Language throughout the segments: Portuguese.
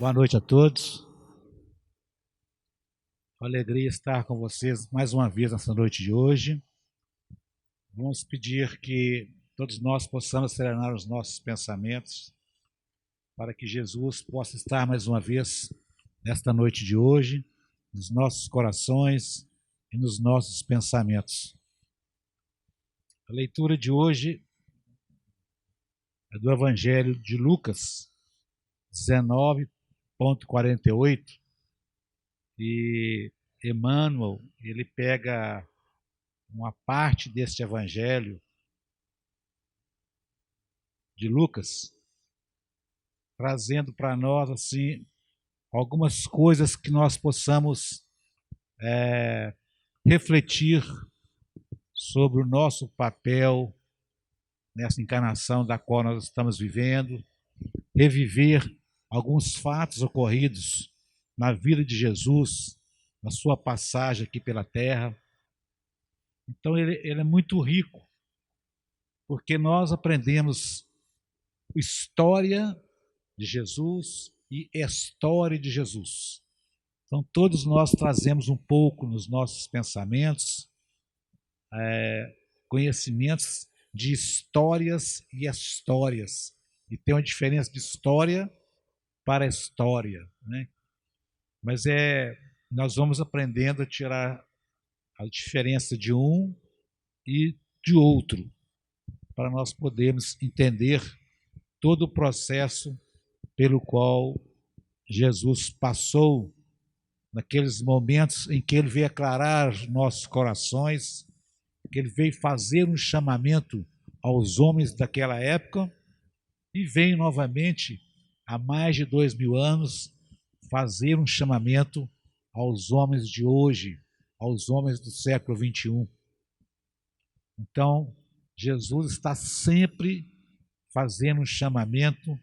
Boa noite a todos. Uma alegria estar com vocês mais uma vez nessa noite de hoje. Vamos pedir que todos nós possamos serenar os nossos pensamentos para que Jesus possa estar mais uma vez nesta noite de hoje, nos nossos corações e nos nossos pensamentos. A leitura de hoje é do Evangelho de Lucas 19:48, e Emmanuel, ele pega uma parte deste Evangelho de Lucas, trazendo para nós assim algumas coisas que nós possamos refletir sobre o nosso papel nessa encarnação da qual nós estamos vivendo, reviver alguns fatos ocorridos na vida de Jesus, na sua passagem aqui pela Terra. Então ele é muito rico, porque nós aprendemos história de Jesus e história de Jesus. Então todos nós trazemos um pouco nos nossos pensamentos, conhecimentos de histórias e histórias. E tem uma diferença de história para história, né? Mas nós vamos aprendendo a tirar a diferença de um e de outro, para nós podermos entender todo o processo pelo qual Jesus passou, naqueles momentos em que ele veio aclarar os nossos corações, que ele veio fazer um chamamento aos homens daquela época e veio novamente, há mais de 2000 anos, fazer um chamamento aos homens de hoje, aos homens do século XXI. Então, Jesus está sempre fazendo um chamamento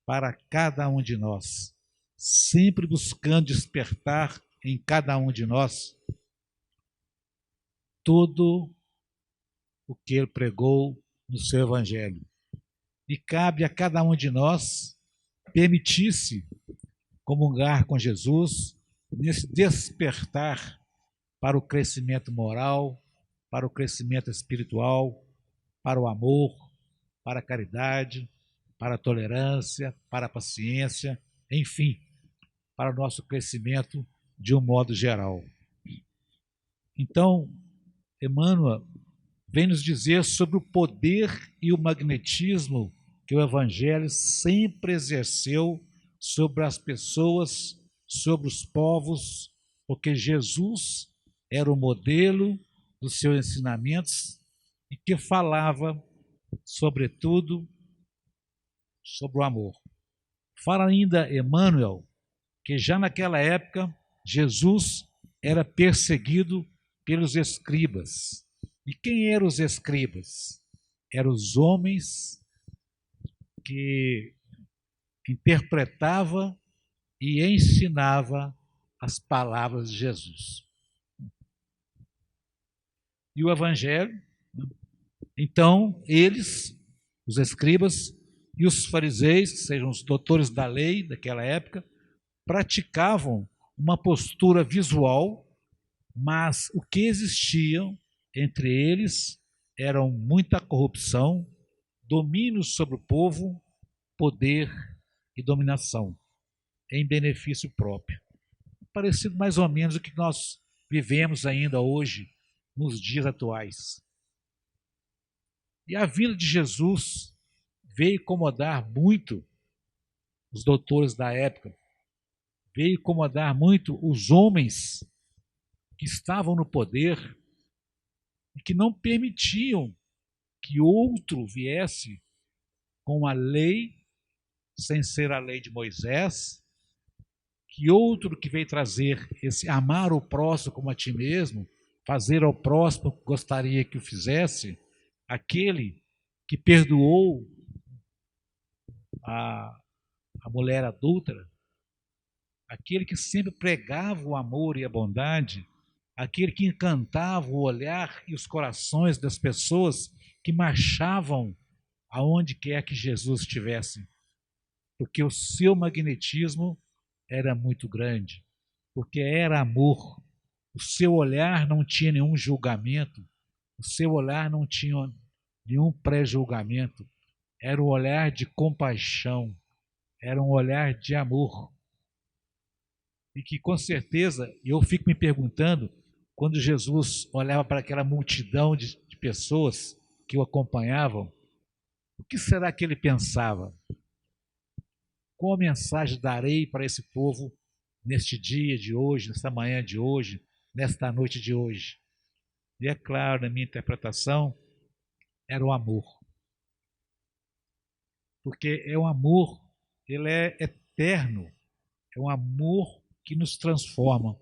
para cada um de nós, sempre buscando despertar em cada um de nós tudo o que ele pregou no seu Evangelho. E cabe a cada um de nós permitir-se comungar com Jesus nesse despertar para o crescimento moral, para o crescimento espiritual, para o amor, para a caridade, para a tolerância, para a paciência, enfim, para o nosso crescimento de um modo geral. Então, Emmanuel vem nos dizer sobre o poder e o magnetismo que o Evangelho sempre exerceu sobre as pessoas, sobre os povos, porque Jesus era o modelo dos seus ensinamentos e que falava, sobretudo, sobre o amor. Fala ainda Emmanuel que já naquela época Jesus era perseguido pelos escribas. E quem eram os escribas? Eram os homens que interpretava e ensinava as palavras de Jesus. E o Evangelho, então, eles, os escribas e os fariseus, que sejam os doutores da lei daquela época, praticavam uma postura visual, mas o que existia entre eles eram muita corrupção, domínio sobre o povo, poder e dominação, em benefício próprio. Parecido mais ou menos o que nós vivemos ainda hoje, nos dias atuais. E a vinda de Jesus veio incomodar muito os doutores da época, veio incomodar muito os homens que estavam no poder e que não permitiam que outro viesse com a lei, sem ser a lei de Moisés, que outro que veio trazer esse amar o próximo como a ti mesmo, fazer ao próximo o que gostaria que o fizesse, aquele que perdoou a mulher adúltera, aquele que sempre pregava o amor e a bondade, aquele que encantava o olhar e os corações das pessoas que marchavam aonde quer que Jesus estivesse, porque o seu magnetismo era muito grande, porque era amor. O seu olhar não tinha nenhum julgamento, o seu olhar não tinha nenhum pré-julgamento. Era um olhar de compaixão, era um olhar de amor. E que, com certeza, eu fico me perguntando, quando Jesus olhava para aquela multidão de pessoas que o acompanhavam, o que será que ele pensava? Qual mensagem darei para esse povo neste dia de hoje, nesta manhã de hoje, nesta noite de hoje? E é claro, na minha interpretação, era o amor. Porque é um amor, ele é eterno, é um amor que nos transforma.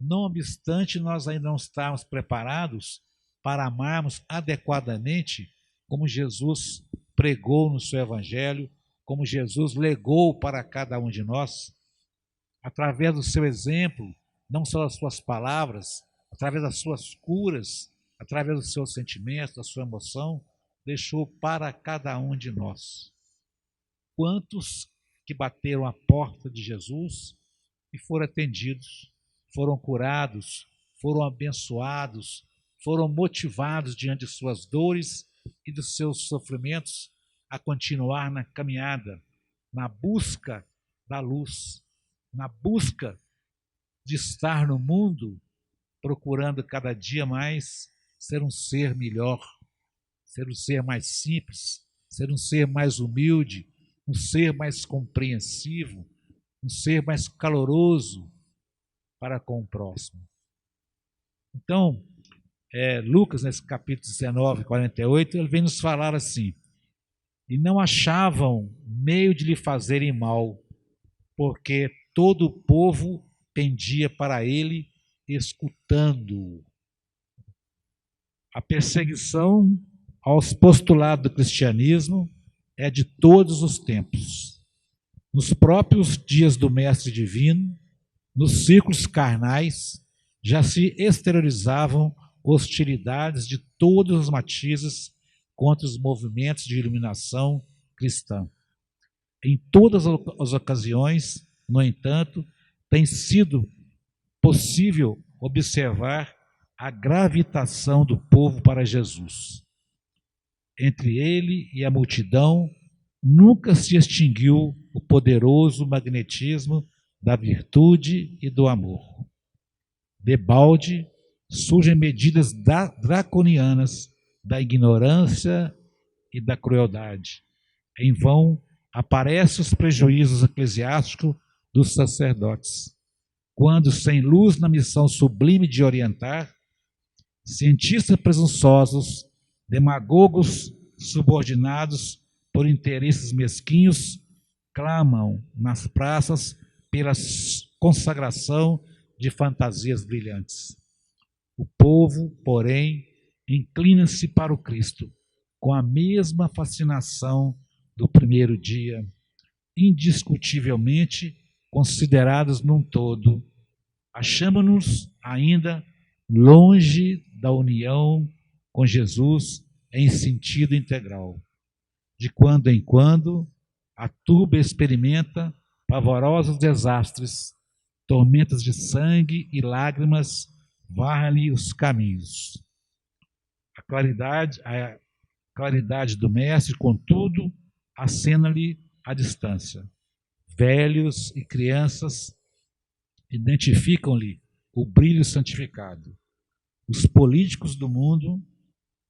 Não obstante nós ainda não estarmos preparados para amarmos adequadamente, como Jesus pregou no seu Evangelho, como Jesus legou para cada um de nós, através do seu exemplo, não só das suas palavras, através das suas curas, através dos seus sentimentos, da sua emoção, deixou para cada um de nós. Quantos que bateram a porta de Jesus e foram atendidos, foram curados, foram abençoados, foram motivados diante de suas dores e dos seus sofrimentos a continuar na caminhada, na busca da luz, na busca de estar no mundo, procurando cada dia mais ser um ser melhor, ser um ser mais simples, ser um ser mais humilde, um ser mais compreensivo, um ser mais caloroso para com o próximo. Então, Lucas, nesse capítulo 19, 48, ele vem nos falar assim: e não achavam meio de lhe fazerem mal, porque todo o povo pendia para ele, escutando-o. A perseguição aos postulados do cristianismo é de todos os tempos. Nos próprios dias do Mestre Divino, nos círculos carnais, já se exteriorizavam hostilidades de todos os matizes contra os movimentos de iluminação cristã. Em todas as ocasiões, no entanto, tem sido possível observar a gravitação do povo para Jesus. Entre ele e a multidão, nunca se extinguiu o poderoso magnetismo da virtude e do amor. Debalde surgem medidas draconianas da ignorância e da crueldade. Em vão aparecem os prejuízos eclesiásticos dos sacerdotes, quando, sem luz na missão sublime de orientar, cientistas presunçosos, demagogos subordinados por interesses mesquinhos, clamam nas praças pela consagração de fantasias brilhantes. O povo, porém, inclina-se para o Cristo com a mesma fascinação do primeiro dia, indiscutivelmente considerados num todo. Achamos-nos ainda longe da união com Jesus em sentido integral. De quando em quando, a turba experimenta pavorosos desastres, tormentas de sangue e lágrimas varrem-lhe os caminhos. A claridade do Mestre, contudo, acena-lhe à distância. Velhos e crianças identificam-lhe o brilho santificado. Os políticos do mundo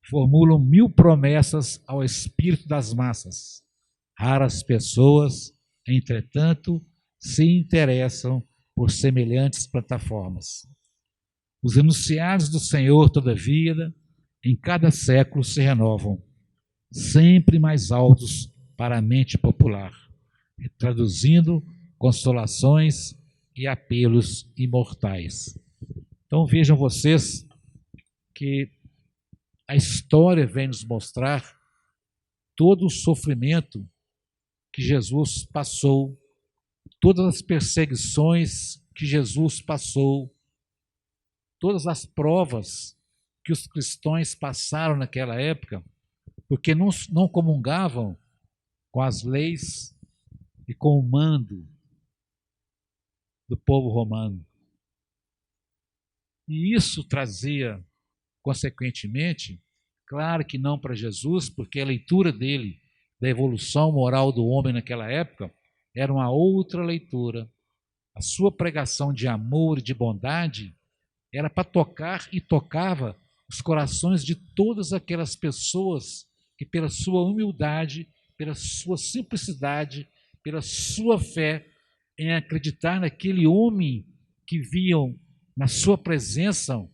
formulam 1000 promessas ao espírito das massas. Raras pessoas, entretanto, se interessam por semelhantes plataformas. Os enunciados do Senhor, todavia, em cada século se renovam, sempre mais altos para a mente popular, traduzindo consolações e apelos imortais. Então vejam vocês que a história vem nos mostrar todo o sofrimento que Jesus passou, todas as perseguições que Jesus passou, todas as provas que os cristãos passaram naquela época, porque não comungavam com as leis e com o mando do povo romano. E isso trazia, consequentemente, claro que não para Jesus, porque a leitura dele, da evolução moral do homem naquela época, era uma outra leitura. A sua pregação de amor e de bondade era para tocar e tocava os corações de todas aquelas pessoas que, pela sua humildade, pela sua simplicidade, pela sua fé em acreditar naquele homem que viam na sua presença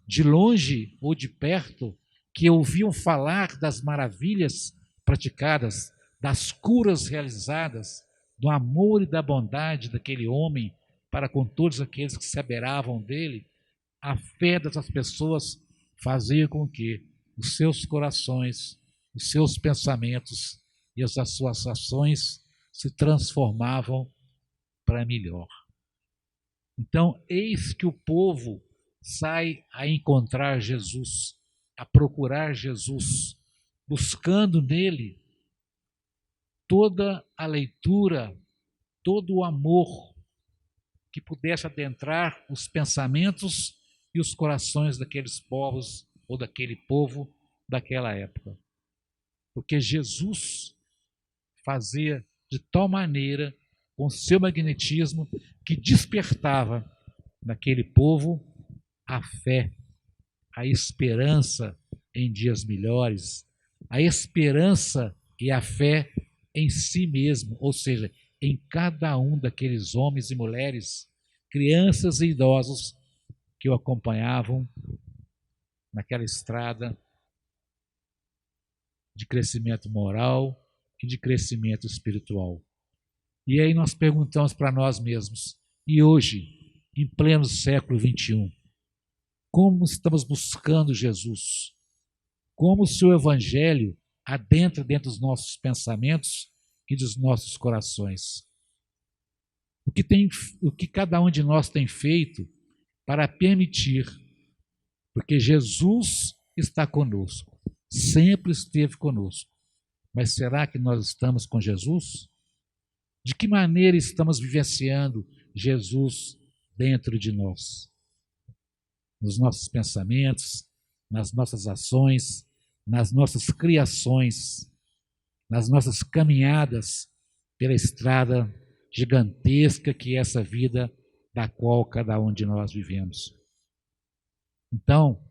de longe ou de perto, que ouviam falar das maravilhas praticadas, das curas realizadas, do amor e da bondade daquele homem para com todos aqueles que se aberavam dele. A fé dessas pessoas fazia com que os seus corações, os seus pensamentos e as suas ações se transformavam para melhor. Então, eis que o povo sai a encontrar Jesus, a procurar Jesus, buscando nele toda a leitura, todo o amor que pudesse adentrar os pensamentos e os corações daqueles povos ou daquele povo daquela época. Porque Jesus fazia de tal maneira, com seu magnetismo, que despertava naquele povo a fé, a esperança em dias melhores, a esperança e a fé em si mesmo, ou seja, em cada um daqueles homens e mulheres, crianças e idosos que o acompanhavam naquela estrada de crescimento moral e de crescimento espiritual. E aí nós perguntamos para nós mesmos, e hoje, em pleno século XXI, como estamos buscando Jesus? Como o seu evangelho adentra dentro dos nossos pensamentos e dos nossos corações? O que cada um de nós tem feito para permitir, porque Jesus está conosco, sempre esteve conosco, mas será que nós estamos com Jesus? De que maneira estamos vivenciando Jesus dentro de nós? Nos nossos pensamentos, nas nossas ações, nas nossas criações, nas nossas caminhadas pela estrada gigantesca que é essa vida da qual cada um de nós vivemos. Então,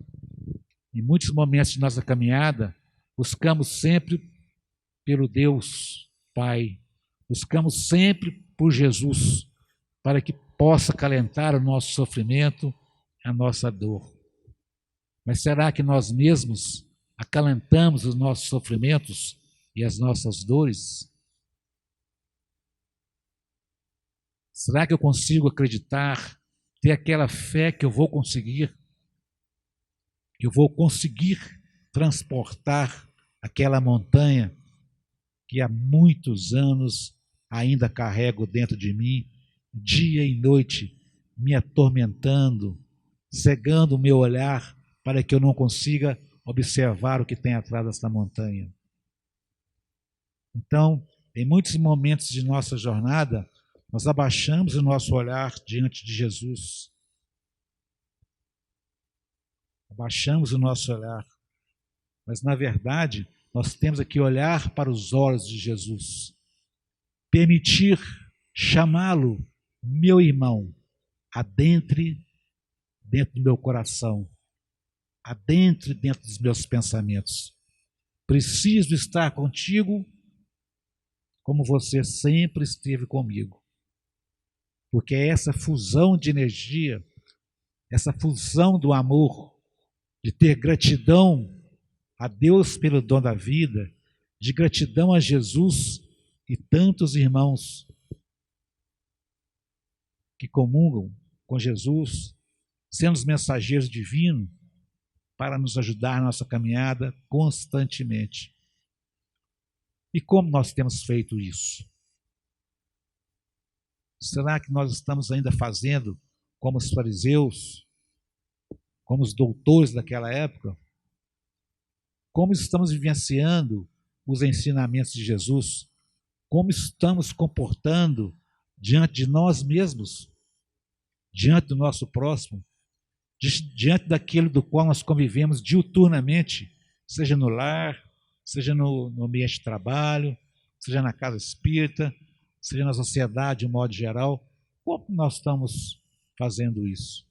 em muitos momentos de nossa caminhada, buscamos sempre pelo Deus Pai, buscamos sempre por Jesus, para que possa acalentar o nosso sofrimento, a nossa dor. Mas será que nós mesmos acalentamos os nossos sofrimentos e as nossas dores? Será que eu consigo acreditar, ter aquela fé que eu vou conseguir transportar aquela montanha que há muitos anos ainda carrego dentro de mim, dia e noite, me atormentando, cegando o meu olhar para que eu não consiga observar o que tem atrás dessa montanha? Então, em muitos momentos de nossa jornada, nós abaixamos o nosso olhar diante de Jesus. Abaixamos o nosso olhar. Mas, na verdade, nós temos que olhar para os olhos de Jesus. Permitir chamá-lo, meu irmão, adentre dentro do meu coração, adentre dentro dos meus pensamentos. Preciso estar contigo como você sempre esteve comigo. Porque é essa fusão de energia, essa fusão do amor, de ter gratidão a Deus pelo dom da vida, de gratidão a Jesus e tantos irmãos que comungam com Jesus, sendo os mensageiros divinos para nos ajudar na nossa caminhada constantemente. E como nós temos feito isso? Será que nós estamos ainda fazendo como os fariseus, como os doutores daquela época? Como estamos vivenciando os ensinamentos de Jesus? Como estamos comportando diante de nós mesmos, diante do nosso próximo, diante daquilo do qual nós convivemos diuturnamente, seja no lar, seja no ambiente de trabalho, seja na casa espírita, seja na sociedade de um modo geral. Como nós estamos fazendo isso?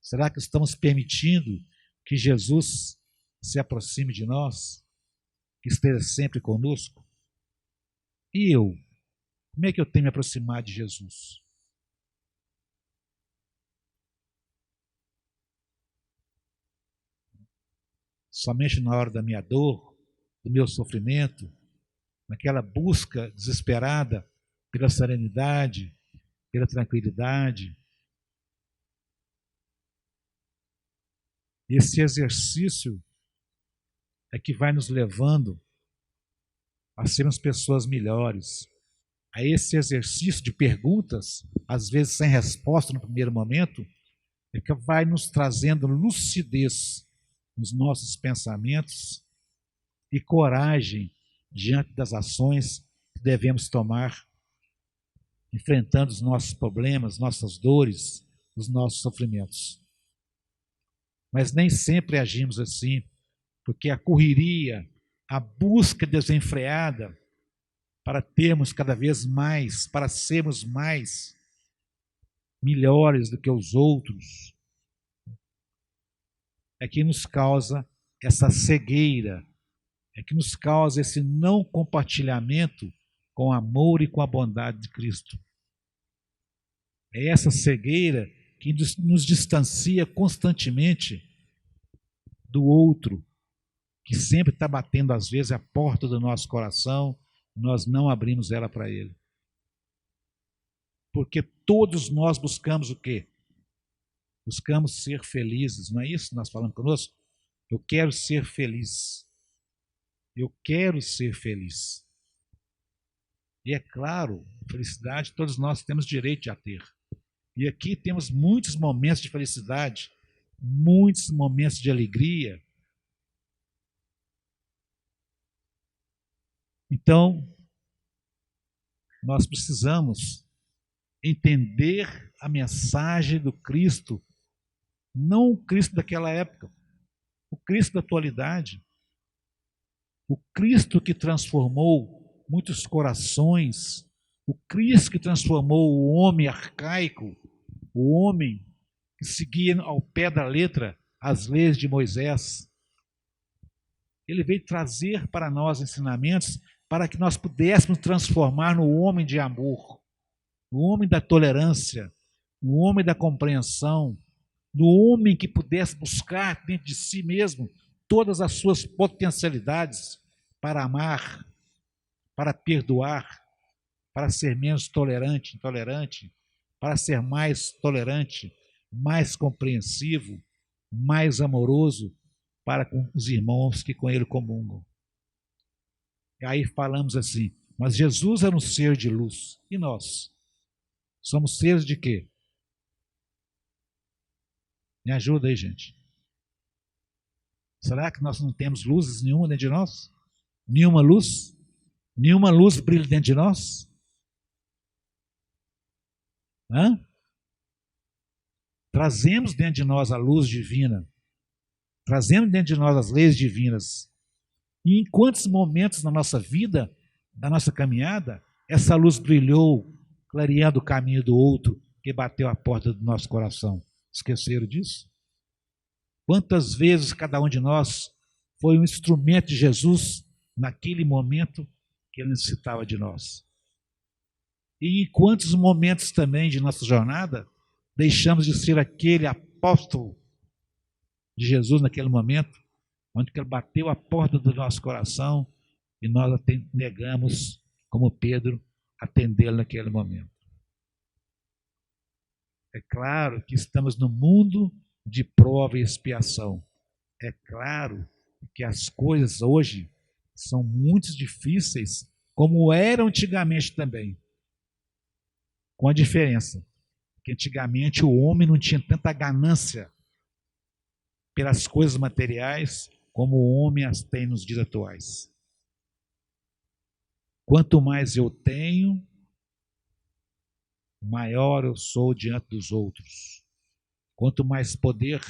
Será que estamos permitindo que Jesus se aproxime de nós, que esteja sempre conosco? E eu? Como é que eu tenho me aproximado de Jesus? Somente na hora da minha dor, do meu sofrimento, naquela busca desesperada pela serenidade, pela tranquilidade. Esse exercício é que vai nos levando a sermos pessoas melhores. A esse exercício de perguntas, às vezes sem resposta no primeiro momento, é que vai nos trazendo lucidez nos nossos pensamentos e coragem diante das ações que devemos tomar, enfrentando os nossos problemas, nossas dores, os nossos sofrimentos. Mas nem sempre agimos assim, porque a correria, a busca desenfreada para termos cada vez mais, para sermos mais melhores do que os outros, é que nos causa essa cegueira, é que nos causa esse não compartilhamento com o amor e com a bondade de Cristo. É essa cegueira que nos distancia constantemente do outro, que sempre está batendo, às vezes, a porta do nosso coração, nós não abrimos ela para ele. Porque todos nós buscamos o quê? Buscamos ser felizes, não é isso que nós falamos conosco? Eu quero ser feliz. Eu quero ser feliz. E é claro, felicidade todos nós temos direito a ter. E aqui temos muitos momentos de felicidade, muitos momentos de alegria. Então, nós precisamos entender a mensagem do Cristo, não o Cristo daquela época, o Cristo da atualidade, o Cristo que transformou muitos corações, o Cristo que transformou o homem arcaico, o homem que seguia ao pé da letra as leis de Moisés. Ele veio trazer para nós ensinamentos para que nós pudéssemos transformar no homem de amor, no homem da tolerância, no homem da compreensão, no homem que pudesse buscar dentro de si mesmo todas as suas potencialidades para amar, para perdoar, para ser menos tolerante, intolerante, para ser mais tolerante, mais compreensivo, mais amoroso para com os irmãos que com ele comungam. E aí falamos assim, mas Jesus era um ser de luz. E nós? Somos seres de quê? Me ajuda aí, gente. Será que nós não temos luzes nenhuma dentro de nós? Nenhuma luz? Nenhuma luz brilha dentro de nós? Hã? Trazemos dentro de nós a luz divina. Trazemos dentro de nós as leis divinas. E em quantos momentos na nossa vida, da nossa caminhada, essa luz brilhou, clareando o caminho do outro que bateu a porta do nosso coração? Esqueceram disso? Quantas vezes cada um de nós foi um instrumento de Jesus naquele momento que ele necessitava de nós? E em quantos momentos também de nossa jornada deixamos de ser aquele apóstolo de Jesus naquele momento, onde ele bateu a porta do nosso coração e nós negamos, como Pedro, atendê-lo naquele momento. É claro que estamos no mundo de prova e expiação. É claro que as coisas hoje são muito difíceis, como eram antigamente também. Com a diferença que antigamente o homem não tinha tanta ganância pelas coisas materiais como o homem as tem nos dias atuais. Quanto mais eu tenho, maior eu sou diante dos outros. Quanto mais poder,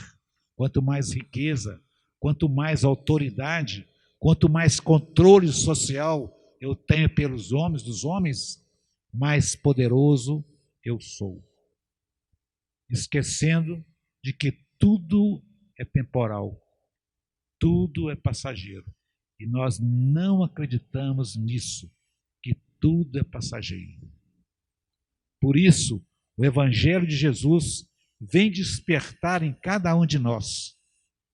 quanto mais riqueza, quanto mais autoridade, quanto mais controle social eu tenho pelos homens, dos homens, mais poderoso eu sou. Esquecendo de que tudo é temporal, tudo é passageiro. E nós não acreditamos nisso, que tudo é passageiro. Por isso, o Evangelho de Jesus vem despertar em cada um de nós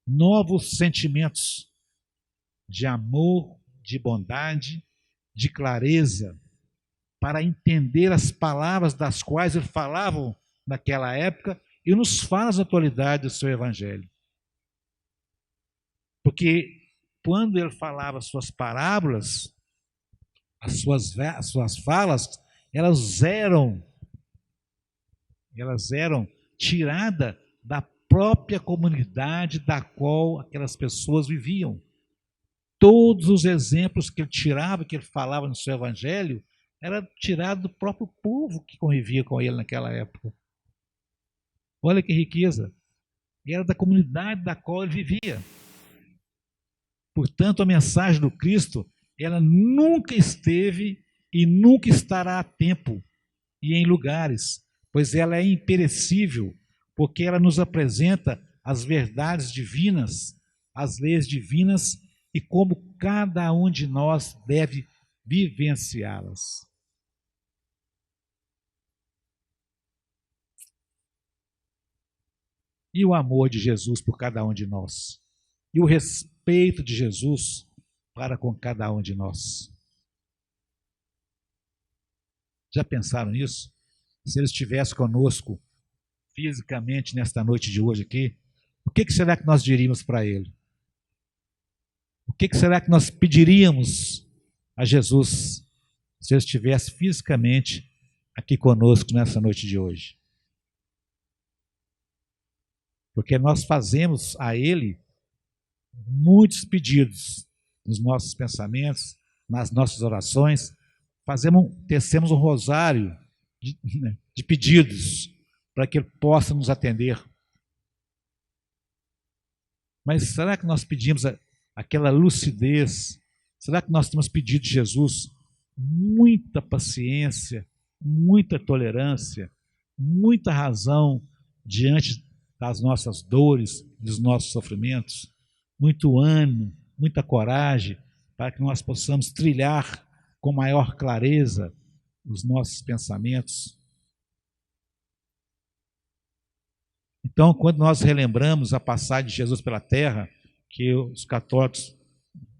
novos sentimentos de amor, de bondade, de clareza, para entender as palavras das quais ele falava naquela época e nos faz na atualidade do seu Evangelho. Porque quando ele falava as suas parábolas, as suas falas, elas eram tiradas da própria comunidade da qual aquelas pessoas viviam. Todos os exemplos que ele tirava, que ele falava no seu evangelho, era tirado do próprio povo que convivia com ele naquela época. Olha que riqueza! Era da comunidade da qual ele vivia. Portanto, a mensagem do Cristo, ela nunca esteve e nunca estará a tempo e em lugares, pois ela é imperecível, porque ela nos apresenta as verdades divinas, as leis divinas e como cada um de nós deve vivenciá-las. E o amor de Jesus por cada um de nós. E o respeito de Jesus para com cada um de nós. Já pensaram nisso? Se ele estivesse conosco fisicamente nesta noite de hoje aqui, o que será que nós diríamos para ele? O que será que nós pediríamos a Jesus se ele estivesse fisicamente aqui conosco nessa noite de hoje? Porque nós fazemos a ele muitos pedidos nos nossos pensamentos, nas nossas orações, tecemos um rosário de pedidos para que ele possa nos atender. Mas será que nós pedimos aquela lucidez? Será que nós temos pedido de Jesus muita paciência, muita tolerância, muita razão diante das nossas dores, dos nossos sofrimentos? Muito ânimo, muita coragem, para que nós possamos trilhar com maior clareza os nossos pensamentos. Então, quando nós relembramos a passagem de Jesus pela terra, que os católicos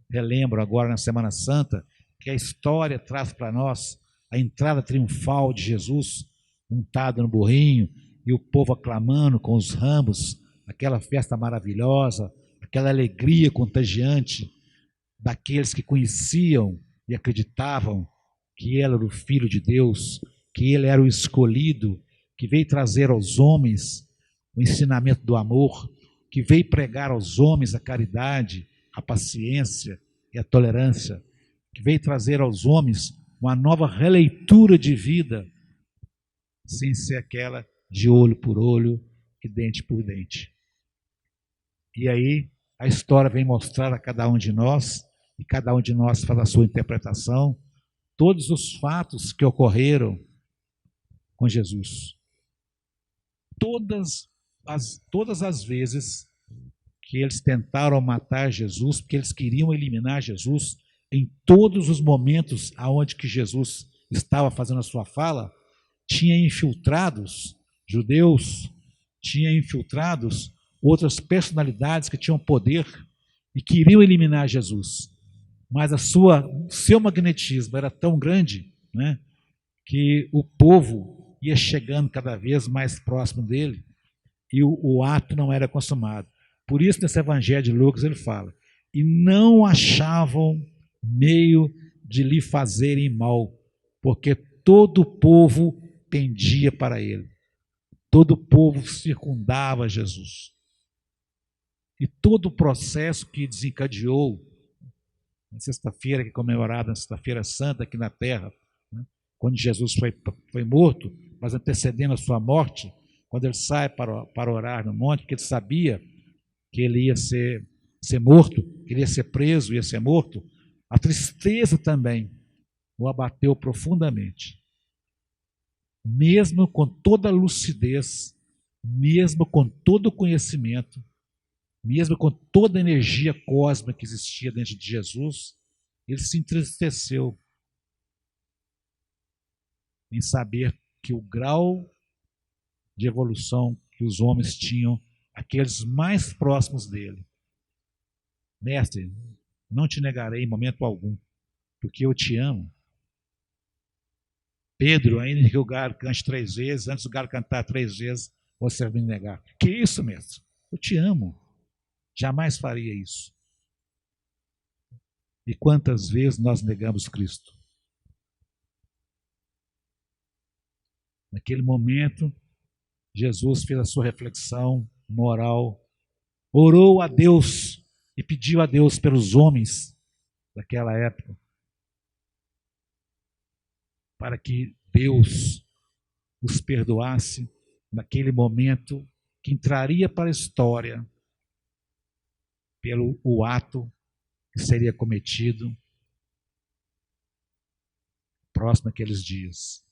relembram agora na Semana Santa, que a história traz para nós a entrada triunfal de Jesus, montado no burrinho, e o povo aclamando com os ramos, aquela festa maravilhosa, aquela alegria contagiante daqueles que conheciam e acreditavam que ele era o Filho de Deus, que ele era o escolhido, que veio trazer aos homens o ensinamento do amor, que veio pregar aos homens a caridade, a paciência e a tolerância, que veio trazer aos homens uma nova releitura de vida, sem ser aquela de olho por olho e dente por dente. E aí a história vem mostrar a cada um de nós, e cada um de nós faz a sua interpretação, todos os fatos que ocorreram com Jesus. Todas as vezes que eles tentaram matar Jesus, porque eles queriam eliminar Jesus, em todos os momentos aonde que Jesus estava fazendo a sua fala, tinha infiltrados judeus, tinha infiltrados outras personalidades que tinham poder e queriam eliminar Jesus. Mas seu magnetismo era tão grande, né, que o povo ia chegando cada vez mais próximo dele e o ato não era consumado. Por isso, nesse Evangelho de Lucas, ele fala: e não achavam meio de lhe fazerem mal, porque todo o povo pendia para ele. Todo o povo circundava Jesus. E todo o processo que desencadeou na sexta-feira, que é comemorada na Sexta-feira Santa aqui na Terra, né? Quando Jesus foi morto, mas antecedendo a sua morte, quando ele sai para orar no monte, porque ele sabia que ele ia ser morto, que ele ia ser preso, ia ser morto, a tristeza também o abateu profundamente. Mesmo com toda a lucidez, mesmo com todo o conhecimento, mesmo com toda a energia cósmica que existia dentro de Jesus, ele se entristeceu em saber que o grau de evolução que os homens tinham, aqueles mais próximos dele. Mestre, não te negarei em momento algum, porque eu te amo. Pedro, ainda que o galo cante 3 vezes, antes do galo cantar 3 vezes, você vai me negar. Que isso, mestre? Eu te amo. Jamais faria isso. E quantas vezes nós negamos Cristo? Naquele momento, Jesus fez a sua reflexão moral, orou a Deus e pediu a Deus pelos homens daquela época, para que Deus os perdoasse naquele momento que entraria para a história pelo o ato que seria cometido próximo àqueles dias.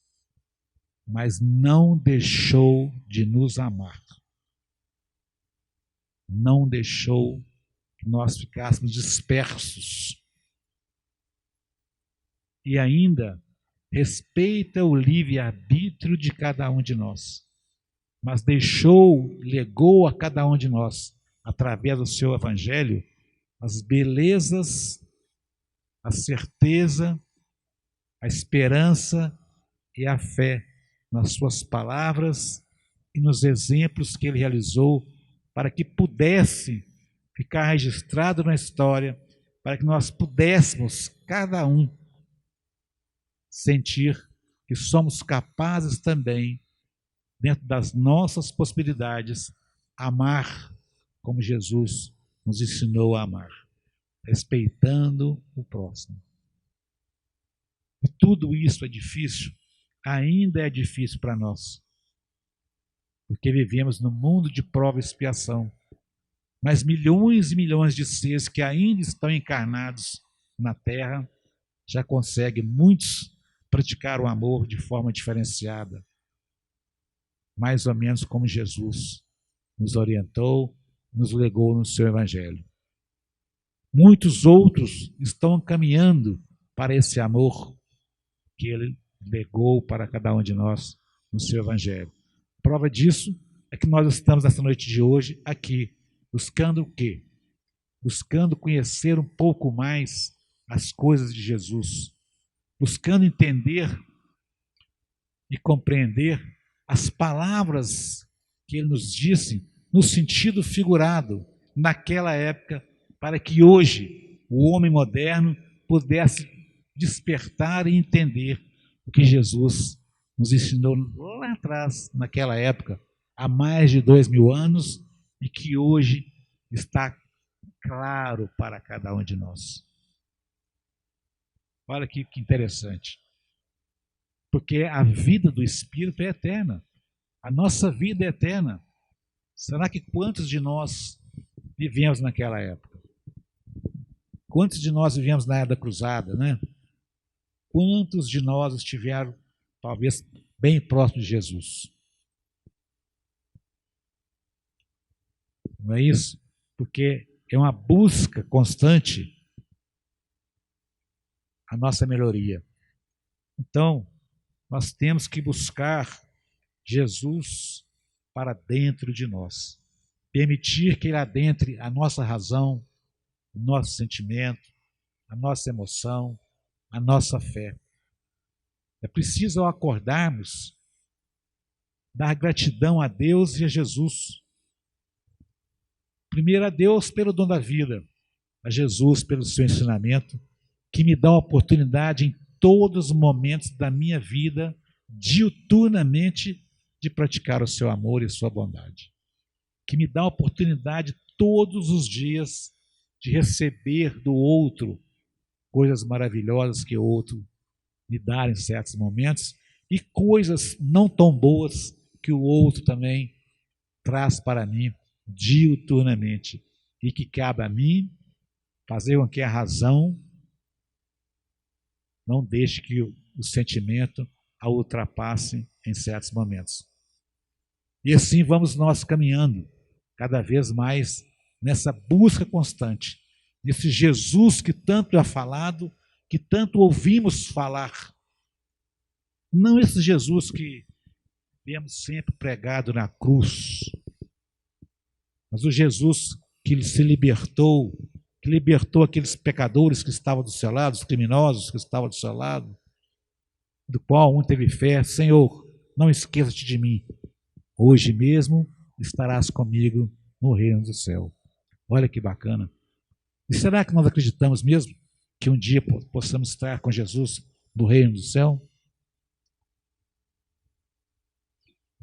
Mas não deixou de nos amar. Não deixou que nós ficássemos dispersos. E ainda respeita o livre-arbítrio de cada um de nós. Mas legou a cada um de nós, através do seu evangelho, as belezas, a certeza, a esperança e a fé nas suas palavras e nos exemplos que ele realizou, para que pudesse ficar registrado na história, para que nós pudéssemos, cada um, sentir que somos capazes também, dentro das nossas possibilidades, amar como Jesus nos ensinou a amar, respeitando o próximo. E tudo isso é difícil, ainda é difícil para nós, porque vivemos num mundo de prova e expiação, mas milhões e milhões de seres que ainda estão encarnados na Terra já conseguem, muitos, praticar o amor de forma diferenciada, mais ou menos como Jesus nos orientou, nos legou no seu Evangelho. Muitos outros estão caminhando para esse amor que ele legou para cada um de nós no seu Evangelho. Prova disso é que nós estamos nessa noite de hoje aqui, buscando o quê? Buscando conhecer um pouco mais as coisas de Jesus, buscando entender e compreender as palavras que ele nos disse no sentido figurado naquela época, para que hoje o homem moderno pudesse despertar e entender o que Jesus nos ensinou lá atrás, naquela época, há mais de 2000 anos, e que hoje está claro para cada um de nós. Olha que interessante. Porque a vida do Espírito é eterna. A nossa vida é eterna. Será que quantos de nós vivemos naquela época? Quantos de nós vivemos na era da cruzada, né? Quantos de nós estiveram, talvez, bem próximos de Jesus? Não é isso? Porque é uma busca constante a nossa melhoria. Então, nós temos que buscar Jesus para dentro de nós. Permitir que ele adentre a nossa razão, o nosso sentimento, a nossa emoção, a nossa fé. É preciso, ao acordarmos, dar gratidão a Deus e a Jesus. Primeiro a Deus pelo dom da vida, a Jesus pelo seu ensinamento, que me dá a oportunidade em todos os momentos da minha vida, diuturnamente, de praticar o seu amor e sua bondade. Que me dá a oportunidade todos os dias de receber do outro coisas maravilhosas que o outro me dá em certos momentos e coisas não tão boas que o outro também traz para mim diuturnamente e que cabe a mim fazer com que a razão não deixe que o sentimento a ultrapasse em certos momentos. E assim vamos nós caminhando cada vez mais nessa busca constante, nesse Jesus que tanto é falado, que tanto ouvimos falar. Não esse Jesus que vemos sempre pregado na cruz, mas o Jesus que se libertou, que libertou aqueles pecadores que estavam do seu lado, os criminosos que estavam do seu lado, do qual um teve fé. Senhor, não esqueça-te de mim. Hoje mesmo estarás comigo no reino do céu. Olha que bacana. E será que nós acreditamos mesmo que um dia possamos estar com Jesus no reino do céu?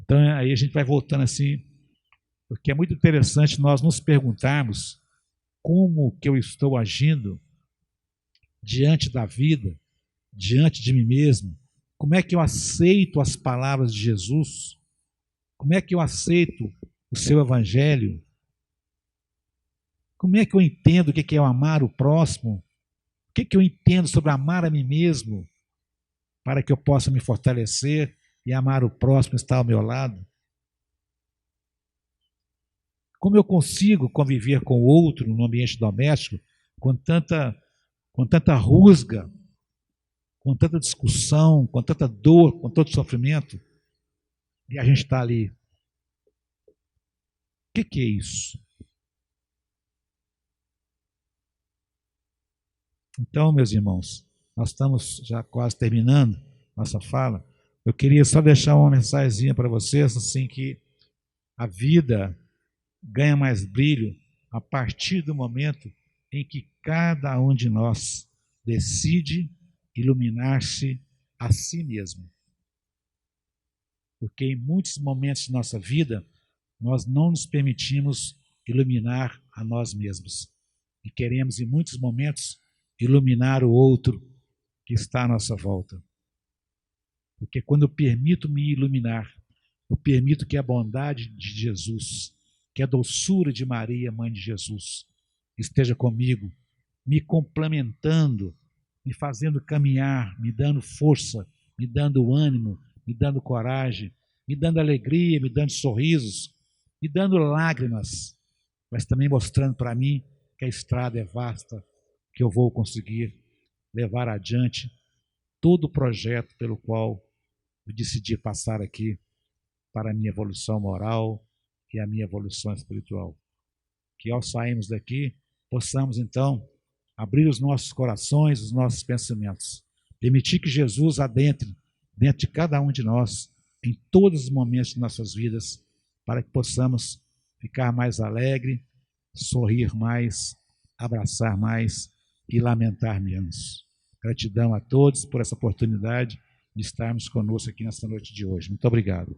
Então aí a gente vai voltando assim, porque é muito interessante nós nos perguntarmos como que eu estou agindo diante da vida, diante de mim mesmo. Como é que eu aceito as palavras de Jesus? Como é que eu aceito o seu evangelho? Como é que eu entendo o que é o amar o próximo? O que eu entendo sobre amar a mim mesmo? Para que eu possa me fortalecer e amar o próximo que está ao meu lado? Como eu consigo conviver com o outro no ambiente doméstico com tanta rusga, com tanta discussão, com tanta dor, com tanto sofrimento, e a gente está ali? O que é isso? Então, meus irmãos, nós estamos já quase terminando nossa fala. Eu queria só deixar uma mensagem para vocês, assim, que a vida ganha mais brilho a partir do momento em que cada um de nós decide iluminar-se a si mesmo. Porque em muitos momentos de nossa vida, nós não nos permitimos iluminar a nós mesmos. E queremos, em muitos momentos, iluminar o outro que está à nossa volta. Porque quando eu permito me iluminar, eu permito que a bondade de Jesus, que a doçura de Maria, mãe de Jesus, esteja comigo, me complementando, me fazendo caminhar, me dando força, me dando ânimo, me dando coragem, me dando alegria, me dando sorrisos, me dando lágrimas, mas também mostrando para mim que a estrada é vasta, que eu vou conseguir levar adiante todo o projeto pelo qual eu decidi passar aqui para a minha evolução moral e a minha evolução espiritual. Que ao sairmos daqui, possamos então abrir os nossos corações, os nossos pensamentos, permitir que Jesus adentre dentro de cada um de nós, em todos os momentos de nossas vidas, para que possamos ficar mais alegre, sorrir mais, abraçar mais e lamentar menos. Gratidão a todos por essa oportunidade de estarmos conosco aqui nessa noite de hoje. Muito obrigado.